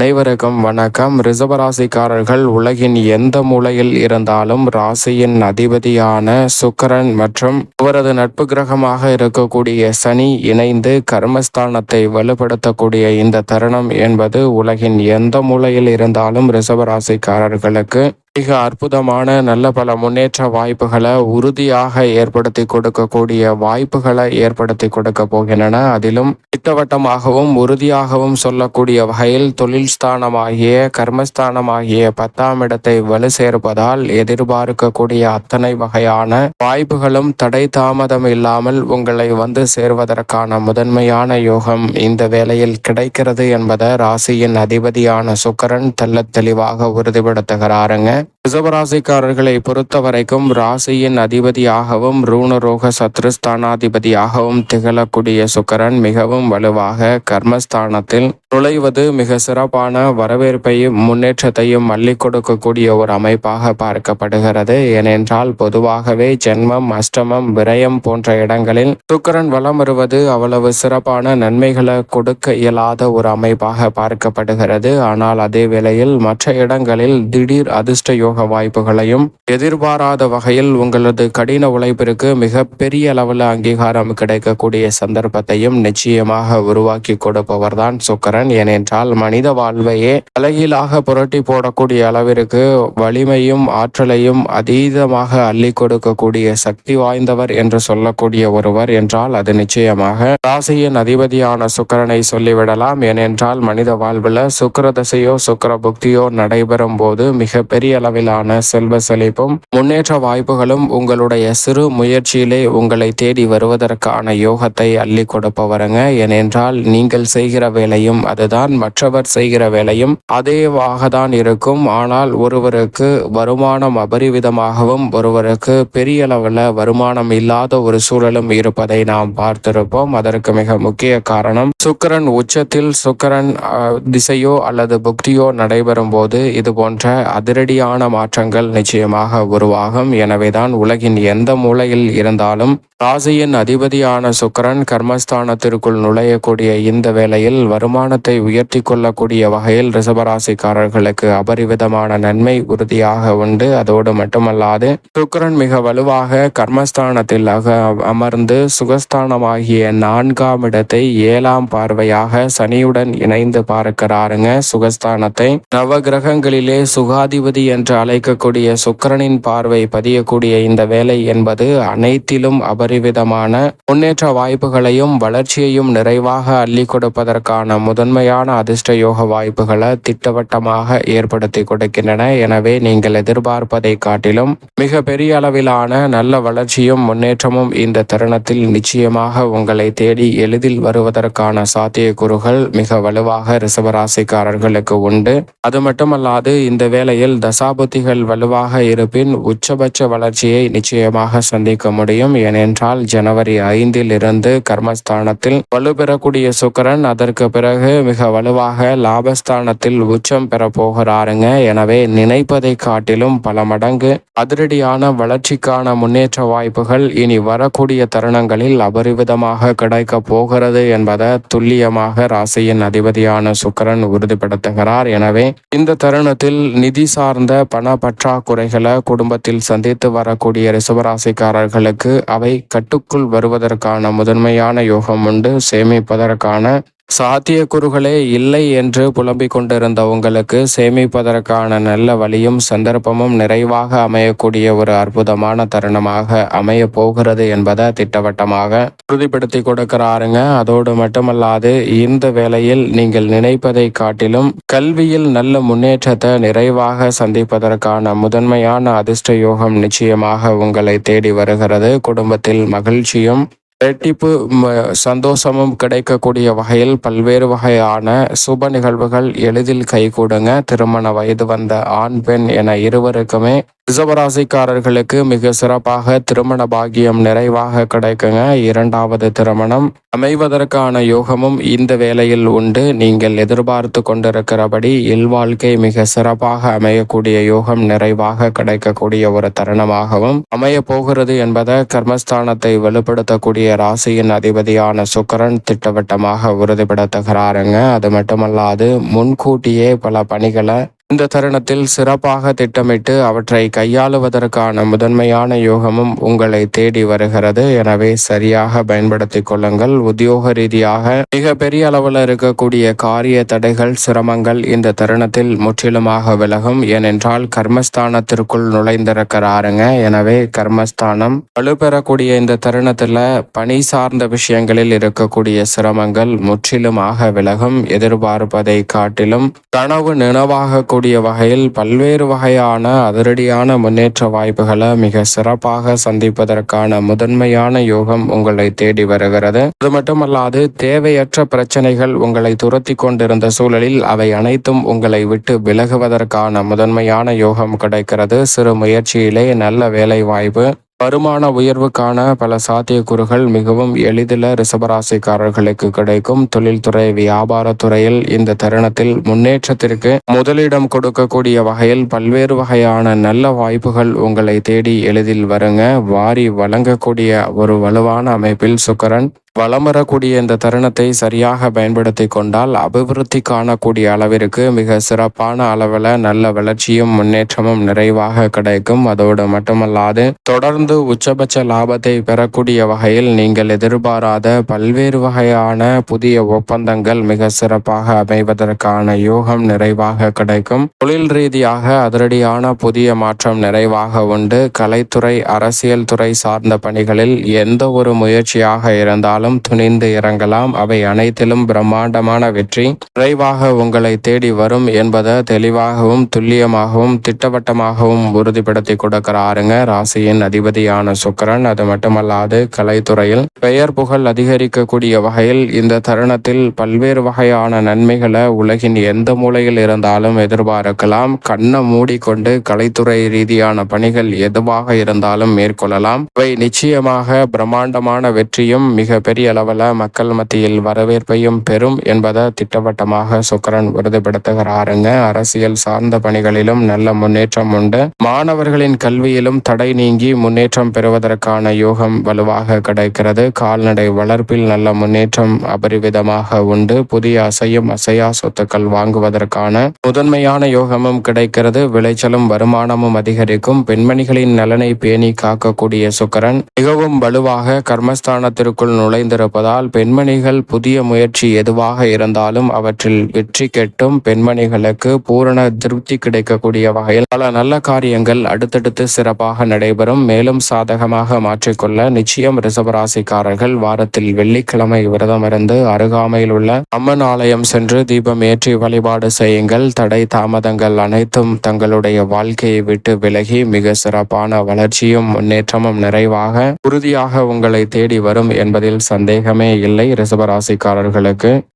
அனைவருக்கும் வணக்கம். ரிஷபராசிக்காரர்கள் உலகின் எந்த மூலையில் இருந்தாலும் ராசியின் அதிபதியான சுக்கிரன் மற்றும் அவரது நட்பு கிரகமாக இருக்கக்கூடிய சனி இணைந்து கர்மஸ்தானத்தை வலுப்படுத்தக்கூடிய இந்த தருணம் என்பது உலகின் எந்த மூலையில் இருந்தாலும் ரிஷபராசிக்காரர்களுக்கு மிக அற்புதமான நல்ல பல முன்னேற்ற வாய்ப்புகளை உறுதியாக ஏற்படுத்தி கொடுக்கக்கூடிய வாய்ப்புகளை ஏற்படுத்தி கொடுக்க போகின்றன. அதிலும் திட்டவட்டமாகவும் உறுதியாகவும் சொல்லக்கூடிய வகையில் தொழில் ஸ்தானமாகிய கர்மஸ்தானமாகிய 10ஆம் இடத்தை வலு சேர்ப்பதால் எதிர்பார்க்கக்கூடிய அத்தனை வகையான வாய்ப்புகளும் தடை தாமதம் இல்லாமல் உங்களை வந்து சேர்வதற்கான முதன்மையான யோகம் இந்த வேளையில் கிடைக்கிறது என்பதை ராசியின் அதிபதியான சுக்கிரன் தெள்ளத் தெளிவாக உறுதிப்படுத்துகிறாருங்க. ரிஷபராசிக்காரர்களை பொறுத்த வரைக்கும் ராசியின் அதிபதியாகவும் ரூணரோக சத்ருஸ்தானாதிபதியாகவும் திகழக்கூடிய சுக்கிரன் மிகவும் வலுவாக கர்மஸ்தானத்தில் நுழைவது மிக சிறப்பான வரவேற்பையும் முன்னேற்றத்தையும் அள்ளி கொடுக்கக்கூடிய ஒரு அமைப்பாக பார்க்கப்படுகிறது. ஏனென்றால் பொதுவாகவே ஜென்மம், அஷ்டமம், விரயம் போன்ற இடங்களில் சுக்கிரன் வலம் வருவது அவ்வளவு சிறப்பான நன்மைகளை கொடுக்க இயலாத ஒரு அமைப்பாக பார்க்கப்படுகிறது. ஆனால் அதே வேளையில் மற்ற இடங்களில் திடீர் அதிர்ஷ்ட யோக வாய்ப்புகளையும் எதிர்பாராத வகையில் உங்களது கடின உழைப்பிற்கு மிக பெரிய அளவில் அங்கீகாரம் கிடைக்கக்கூடிய சந்தர்ப்பத்தையும் நிச்சயமாக உருவாக்கி கொடுப்பவர் தான் சுக்கிரன். ஏனென்றால் மனித வாழ்வையே தலைகீழாக புரட்டி போடக்கூடிய அளவிற்கு வலிமையும் ஆற்றலையும் அதீதமாக அள்ளி கொடுக்கக்கூடிய சக்தி வாய்ந்தவர் என்று சொல்லக்கூடிய ஒருவர் என்றால் அது நிச்சயமாக ராசியின் அதிபதியான சுக்கிரனை சொல்லிவிடலாம். ஏனென்றால் மனித வாழ்வில் சுக்கிர தசையோ சுக்கிர புக்தியோ நடைபெறும் போது மிக பெரிய அளவிலான செல்வ செழிப்பும் முன்னேற்ற வாய்ப்புகளும் உங்களுடைய சிறு முயற்சியிலே உங்களை தேடி வருவதற்கான யோகத்தை அள்ளி கொடுப்பவருங்க. ஏனென்றால் நீங்கள் செய்கிற வேலையும் அதுதான், மற்றவர் செய்கிற வேலையும் அதேவாக தான் இருக்கும். ஆனால் ஒருவருக்கு வருமானம் அபரிவிதமாகவும் ஒருவருக்கு பெரிய அளவில் வருமானம் இல்லாத ஒரு சூழலும் இருப்பதை நாம் பார்த்திருப்போம். அதற்கு மிக முக்கிய காரணம் சுக்கிரன் உச்சத்தில் சுக்கிரன் திசையோ அல்லது புக்தியோ நடைபெறும் போது இது போன்ற அதிரடியான மாற்றங்கள் நிச்சயமாக உருவாகும். எனவேதான் உலகின் எந்த மூலையில் இருந்தாலும் ராசியின் அதிபதியான சுக்கிரன் கர்மஸ்தானத்திற்குள் நுழையக்கூடிய இந்த வேளையில் வருமானத்தை உயர்த்தி கொள்ளக்கூடிய வகையில் ரிஷபராசிக்காரர்களுக்கு அபரிவிதமான நன்மை உறுதியாக உண்டு. அதோடு மட்டுமல்லாது சுக்கிரன் மிக வலுவாக கர்மஸ்தானத்தில் அமர்ந்து சுகஸ்தானமாகிய 4ஆம் இடத்தை 7ஆம் பார்வையாக சனியுடன் இணைந்து பார்க்கிறாருங்க. சுகஸ்தானத்தை நவ கிரகங்களிலே சுகாதிபதி என்று அழைக்கக்கூடிய சுக்கிரனின் பார்வை பதியக்கூடிய இந்த வேலை என்பது அனைத்திலும் அபரிவிதமான முன்னேற்ற வாய்ப்புகளையும் வளர்ச்சியையும் நிறைவாக அள்ளி கொடுப்பதற்கான முதன்மையான அதிர்ஷ்ட யோக வாய்ப்புகளை திட்டவட்டமாக ஏற்படுத்தி கொடுக்கின்றன. எனவே நீங்கள் எதிர்பார்ப்பதை காட்டிலும் மிக பெரிய அளவிலான நல்ல வளர்ச்சியும் முன்னேற்றமும் இந்த தருணத்தில் நிச்சயமாக உங்களை தேடி எளிதில் வருவதற்கான சாத்தியக்கூறுகள் மிக வலுவாக ரிஷபராசிக்காரர்களுக்கு உண்டு. அது மட்டுமல்லாது இந்த வேளையில் தசாபுத்திகள் வலுவாக இருப்பின் உச்சபட்ச வளர்ச்சியை நிச்சயமாக சந்திக்க முடியும். ஏனென்றால் ஜனவரி 5 இருந்து கர்மஸ்தானத்தில் வலுப்பெறக்கூடிய சுக்கிரன் அதற்கு பிறகு மிக வலுவாக லாபஸ்தானத்தில் உச்சம் பெற போகிறாருங்க. எனவே நினைப்பதை காட்டிலும் பல மடங்கு அதிரடியான வளர்ச்சிக்கான முன்னேற்ற வாய்ப்புகள் இனி வரக்கூடிய தருணங்களில் அபரிவிதமாக கிடைக்க போகிறது என்பதை துல்லியமாக ராசியின் அதிபதியான சுக்கிரன் உறுதிப்படுத்துகிறார். எனவே இந்த தருணத்தில் நிதி சார்ந்த பண பற்றாக்குறைகளை குடும்பத்தில் சந்தித்து வரக்கூடிய ரிஷபராசிக்காரர்களுக்கு அவை கட்டுக்குள் வருவதற்கான முதன்மையான யோகம் உண்டு. சேமிப்பதற்கான சாத்தியக்கூறுகளே இல்லை என்று புலம்பிக் கொண்டிருந்த உங்களுக்கு சேமிப்பதற்கான நல்ல வழியும் சந்தர்ப்பமும் நிறைவாக அமையக்கூடிய ஒரு அற்புதமான தருணமாக அமைய போகிறது என்பதை திட்டவட்டமாக உறுதிப்படுத்தி கொடுக்கிறாருங்க. அதோடு மட்டுமல்லாது இந்த வேளையில் நீங்கள் நினைப்பதை காட்டிலும் கல்வியில் நல்ல முன்னேற்றத்தை நிறைவாக சந்திப்பதற்கான முதன்மையான அதிர்ஷ்ட யோகம் நிச்சயமாக உங்களை தேடி வருகிறது. குடும்பத்தில் மகிழ்ச்சியும் இரட்டிப்பு சந்தோஷமும் கிடைக்கக்கூடிய வகையில் பல்வேறு வகையான சுப நிகழ்வுகள் எளிதில் கைகூடுங்க. திருமண வயது வந்த ஆண் பெண் என இருவருக்குமே ரிஷபராசிக்காரர்களுக்கு மிக சிறப்பாக திருமண பாக்கியம் நிறைவாக கிடைக்குங்க. இரண்டாவது திருமணம் அமைவதற்கான யோகமும் இந்த வேளையில் உண்டு. நீங்கள் எதிர்பார்த்து கொண்டிருக்கிறபடி இல்வாழ்க்கை மிக சிறப்பாக அமையக்கூடிய யோகம் நிறைவாக கிடைக்கக்கூடிய ஒரு தருணமாகவும் அமைய போகிறது என்பதை கர்மஸ்தானத்தை வலுப்படுத்தக்கூடிய ராசியின் அதிபதியான சுக்கிரன் திட்டவட்டமாக உறுதிப்படுத்துகிறாருங்க. அது மட்டுமல்லாது முன்கூட்டியே பல பணிகளை இந்த தருணத்தில் சிறப்பாக திட்டமிட்டு அவற்றை கையாளுவதற்கான முதன்மையான யோகமும் உங்களை தேடி வருகிறது. எனவே சரியாக பயன்படுத்தி கொள்ளுங்கள். உத்தியோக ரீதியாக மிக பெரிய அளவில் இருக்கக்கூடிய காரிய தடைகள் சிரமங்கள் இந்த தருணத்தில் முற்றிலுமாக விலகும். ஏனென்றால் கர்மஸ்தானத்திற்குள் நுழைந்திருக்கிறாருங்க. எனவே கர்மஸ்தானம் வலுப்பெறக்கூடிய இந்த தருணத்தில் பணி சார்ந்த விஷயங்களில் இருக்கக்கூடிய சிரமங்கள் முற்றிலுமாக விலகும். எதிர்பார்ப்பதை காட்டிலும் கனவு நினைவாக கூடிய வகையில் பல்வேறு வகையான அதிரடியான முன்னேற்ற வாய்ப்புகளை மிக சிறப்பாக சந்திப்பதற்கான முதன்மையான யோகம் உங்களை தேடி வருகிறது. அது மட்டுமல்லாது தேவையற்ற பிரச்சனைகள் உங்களை துரத்தி கொண்டிருந்த சூழலில் அவை அனைத்தும் உங்களை விட்டு விலகுவதற்கான முதன்மையான யோகம் கிடைக்கிறது. சிறு முயற்சியிலே நல்ல வேலை வாய்ப்பு வருமான உயர்வுக்கான பல சாத்தியக்கூறுகள் மிகவும் எளிதில் ரிஷபராசிக்காரர்களுக்கு கிடைக்கும். தொழில்துறை வியாபாரத்துறையில் இந்த தருணத்தில் முன்னேற்றத்திற்கு முதலிடம் கொடுக்கக்கூடிய வகையில் பல்வேறு வகையான நல்ல வாய்ப்புகள் உங்களை தேடி எளிதில் வருங்க. வாரி வழங்கக்கூடிய ஒரு வலுவான அமைப்பில் சுக்கிரன் வலம் வரக்கூடிய இந்த தருணத்தை சரியாக பயன்படுத்தி கொண்டால் அபிவிருத்தி காணக்கூடிய அளவிற்கு மிக சிறப்பான அளவில் நல்ல வளர்ச்சியும் முன்னேற்றமும் நிறைவாக கிடைக்கும். அதோடு மட்டுமல்லாது தொடர்ந்து உச்சபட்ச லாபத்தை பெறக்கூடிய வகையில் நீங்கள் எதிர்பாராத பல்வேறு வகையான புதிய ஒப்பந்தங்கள் மிக சிறப்பாக அமைவதற்கான யோகம் நிறைவாக கிடைக்கும். தொழில் ரீதியாக அதிரடியான புதிய மாற்றம் நிறைவாக உண்டு. கலைத்துறை அரசியல் துறை சார்ந்த பணிகளில் எந்த ஒரு முயற்சியாக இருந்தாலும் துணிந்து இறங்கலாம். அவை அனைத்திலும் பிரம்மாண்டமான வெற்றி விரைவாக உங்களை தேடி வரும் என்பதை தெளிவாகவும் துல்லியமாகவும் திட்டவட்டமாகவும் உறுதிப்படுத்தி கொடுக்கிறாருங்க ராசியின் அதிபதியான சுக்கிரன். அது மட்டுமல்லாது கலைத்துறையில் பெயர் புகழ் அதிகரிக்கக்கூடிய வகையில் இந்த தருணத்தில் பல்வேறு வகையான நன்மைகளை உலகின் எந்த மூலையில் இருந்தாலும் எதிர்பார்க்கலாம். கண்ணை மூடிக்கொண்டு கலைத்துறை ரீதியான பணிகள் எதுவாக இருந்தாலும் மேற்கொள்ளலாம். இவை நிச்சயமாக பிரம்மாண்டமான வெற்றியும் மிக பெரிய அளவில் மக்கள் மத்தியில் வரவேற்பையும் பெறும் என்பதை திட்டவட்டமாக சுக்கிரன் உறுதிப்படுத்துகிறாருங்க. அரசியல் சார்ந்த பணிகளிலும் நல்ல முன்னேற்றம் உண்டு. மாணவர்களின் கல்வியிலும் தடை நீங்கி முன்னேற்றம் பெறுவதற்கான யோகம் வலுவாக கிடைக்கிறது. கால்நடை வளர்ப்பில் நல்ல முன்னேற்றம் அபரிவிதமாக உண்டு. புதிய அசையும் அசையா சொத்துக்கள் வாங்குவதற்கான முதன்மையான யோகமும் கிடைக்கிறது. விளைச்சலும் வருமானமும் அதிகரிக்கும். பெண்மணிகளின் நலனை பேணி காக்கக்கூடிய சுக்கிரன் மிகவும் வலுவாக கர்மஸ்தானத்திற்குள் நுழைந்திருப்பதால் பெண்மணிகள் புதிய முயற்சி எதுவாக இருந்தாலும் அவற்றில் வெற்றி கெட்டும். பெண்மணிகளுக்கு பூரண திருப்தி கிடைக்கக்கூடிய வகையில் பல நல்ல காரியங்கள் அடுத்தடுத்து சிறப்பாக நடைபெறும். மேலும் சாதகமாக மாற்றிக்கொள்ள நிச்சயம் ரிஷபராசிக்காரர்கள் வாரத்தில் வெள்ளிக்கிழமை விரதமிருந்து அருகாமையில் உள்ள அம்மன் ஆலயம் சென்று தீபம் ஏற்றி வழிபாடு செய்யுங்கள். தடை தாமதங்கள் அனைத்தும் தங்களுடைய வாழ்க்கையை விட்டு விலகி மிக சிறப்பான வளர்ச்சியும் முன்னேற்றமும் நிறைவாக உறுதியாக உங்களை தேடி வரும் என்பதில் சந்தேகமே இல்லை. ரிஷபராசிக்காரர்களுக்கு